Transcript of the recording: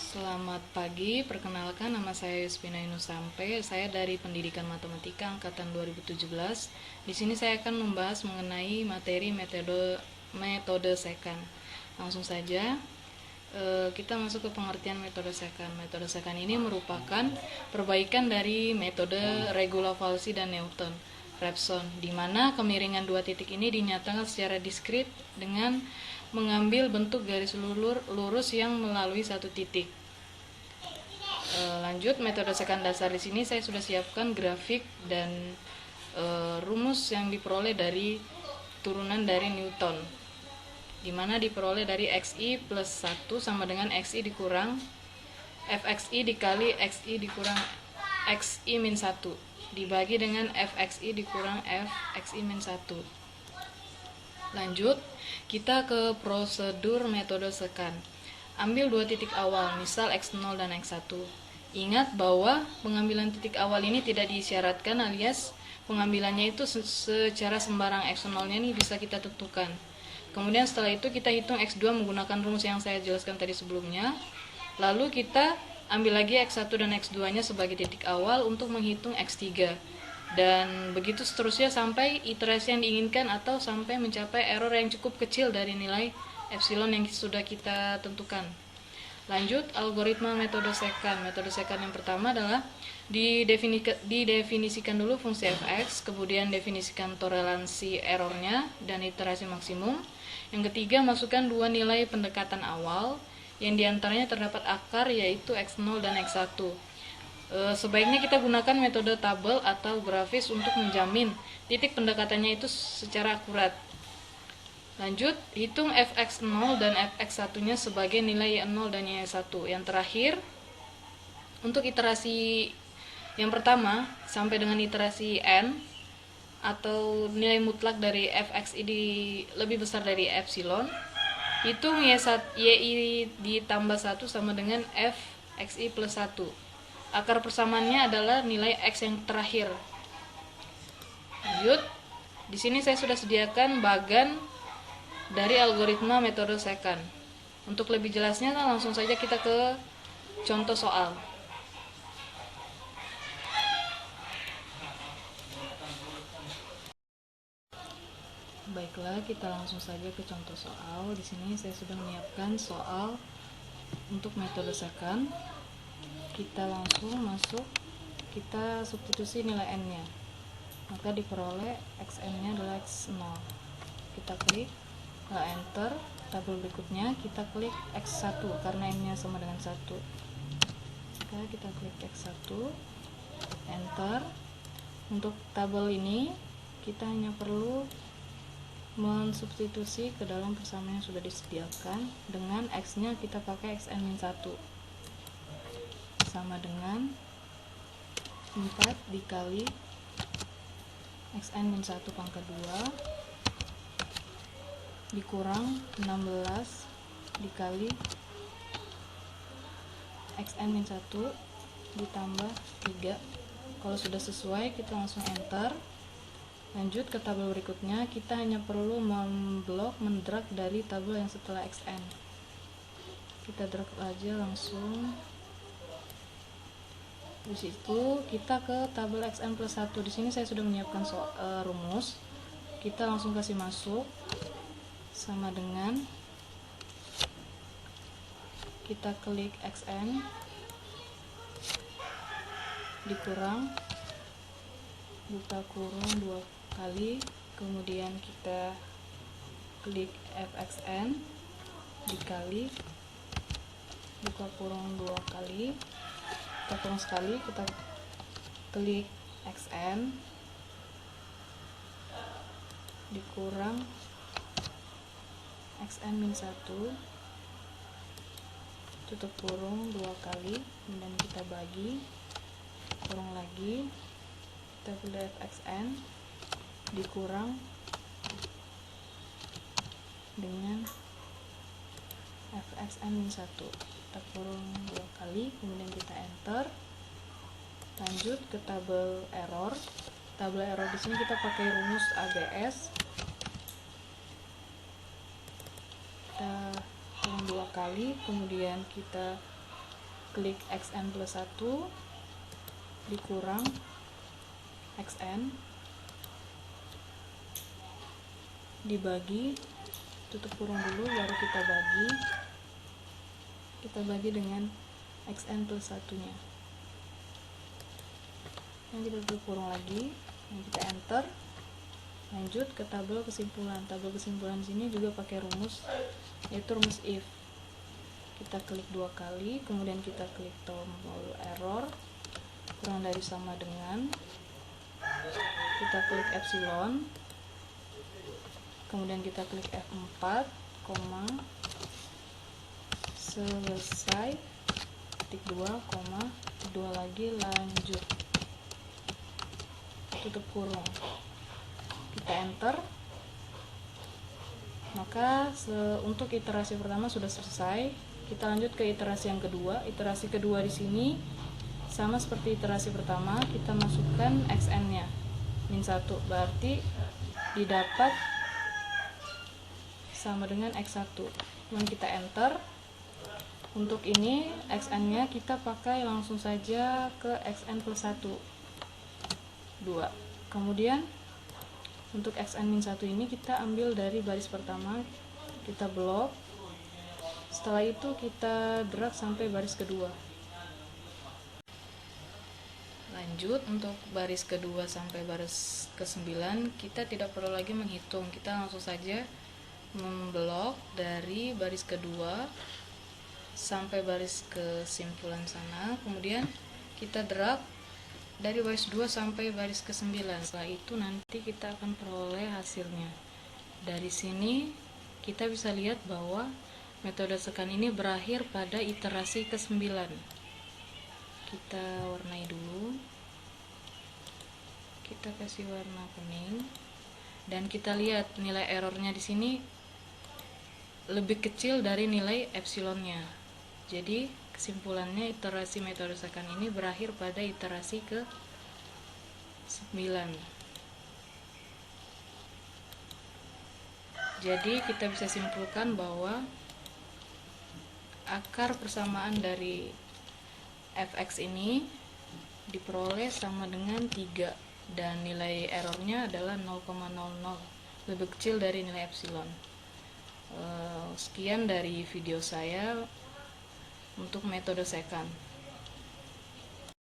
Selamat pagi, perkenalkan nama saya Yuspina Inusampe. Saya dari Pendidikan Matematika angkatan 2017. Di sini saya akan membahas mengenai materi metode second. Langsung saja, kita masuk ke pengertian metode second. Metode second ini merupakan perbaikan dari metode regula Falsi dan Newton Raphson, di mana kemiringan dua titik ini dinyatakan secara diskrit dengan mengambil bentuk garis lurus yang melalui satu titik. Lanjut, metode second dasar di sini saya sudah siapkan grafik dan rumus yang diperoleh dari turunan dari Newton, di mana diperoleh dari xi plus 1 sama dengan xi dikurang fxi dikali xi dikurang xi min 1 dibagi dengan fxi dikurang fxi min 1. Lanjut, kita ke prosedur metode second. Ambil dua titik awal, misal x0 dan x1. Ingat bahwa pengambilan titik awal ini tidak disyaratkan, alias pengambilannya itu secara sembarang. x0-nya ini bisa kita tentukan. Kemudian setelah itu kita hitung x2 menggunakan rumus yang saya jelaskan tadi sebelumnya. Lalu kita ambil lagi x1 dan x2-nya sebagai titik awal untuk menghitung x3. Dan begitu seterusnya sampai iterasi yang diinginkan atau sampai mencapai error yang cukup kecil dari nilai epsilon yang sudah kita tentukan. Lanjut, algoritma metode second. Metode second yang pertama adalah didefinisikan dulu fungsi fx, kemudian definisikan toleransi errornya dan iterasi maksimum. Yang ketiga, masukkan dua nilai pendekatan awal yang diantaranya terdapat akar, yaitu x0 dan x1. Sebaiknya kita gunakan metode tabel atau grafis untuk menjamin titik pendekatannya itu secara akurat. Lanjut, hitung fx0 dan fx1-nya sebagai nilai y0 dan y1. Yang terakhir, untuk iterasi yang pertama sampai dengan iterasi n atau nilai mutlak dari fxi lebih besar dari epsilon, hitung yi ditambah 1 sama dengan fxi plus 1. Akar persamaannya adalah nilai x yang terakhir. Lanjut, di sini saya sudah sediakan bagan dari algoritma metode second. Untuk lebih jelasnya, langsung saja kita ke contoh soal. Baiklah, kita langsung saja ke contoh soal. Di sini saya sudah menyiapkan soal untuk metode second. Kita langsung masuk, kita substitusi nilai n-nya, maka diperoleh xn-nya adalah x0. Kita klik, enter. Tabel berikutnya kita klik x1 karena n-nya sama dengan 1. Maka kita klik x1, enter. Untuk tabel ini kita hanya perlu mensubstitusi ke dalam persamaan yang sudah disediakan. Dengan x-nya kita pakai xn-1 sama dengan 4 dikali xn-1 pangkat 2 dikurang 16 dikali xn-1 ditambah 3. Kalau sudah sesuai, kita langsung enter. Lanjut ke tabel berikutnya, kita hanya perlu mendrag dari tabel yang setelah xn. Kita drag aja langsung. Di situ kita ke tabel xn plus 1. Di sini saya sudah menyiapkan rumus. Kita langsung kasih masuk, sama dengan kita klik xn dikurang buka kurung 2 kali, kemudian kita klik fxn dikali buka kurung 2 kali, kita kurung sekali, kita klik xn dikurang xn min 1 tutup kurung 2 kali, kemudian kita bagi kurung lagi, kita klik fxn dikurang dengan fxn min 1, kita kurung 2 kali, kemudian kita enter. Lanjut ke tabel error. Tabel error di sini kita pakai rumus ABS. Kita kurung 2 kali, kemudian kita klik xn plus 1 dikurang xn dibagi, tutup kurung dulu, baru kita bagi dengan xn plus 1 nya. Yang kita tutup kurung lagi, yang kita enter, lanjut ke tabel kesimpulan. Tabel kesimpulan sini juga pakai rumus, yaitu rumus if. Kita klik 2 kali, kemudian kita klik tombol error, kurang dari sama dengan, kita klik epsilon, kemudian kita klik F4, selesai, titik 2, kedua lagi, lanjut, tutup kurung, kita enter. Maka untuk iterasi pertama sudah selesai. Kita lanjut ke iterasi yang kedua. Iterasi kedua di sini sama seperti iterasi pertama, kita masukkan xn nya min 1, berarti didapat sama dengan x1. Kemudian kita enter. Untuk ini xn nya kita pakai langsung saja ke xn plus 1 2. Kemudian untuk xn-1 ini kita ambil dari baris pertama, kita blok. Setelah itu kita drag sampai baris kedua. Lanjut untuk baris kedua sampai baris ke-9, kita tidak perlu lagi menghitung, kita langsung saja memblok dari baris kedua sampai baris kesimpulan sana, kemudian kita drag dari baris 2 sampai baris ke-9. Setelah itu nanti kita akan peroleh hasilnya. Dari sini kita bisa lihat bahwa metode sekan ini berakhir pada iterasi ke-9. Kita warnai dulu, kita kasih warna kuning, dan kita lihat nilai errornya di sini lebih kecil dari nilai epsilonnya. Jadi kesimpulannya iterasi metode sekan ini berakhir pada iterasi ke-9. Jadi kita bisa simpulkan bahwa akar persamaan dari fx ini diperoleh sama dengan 3 dan nilai errornya adalah 0,00, lebih kecil dari nilai epsilon. Sekian dari video saya untuk metode sekan.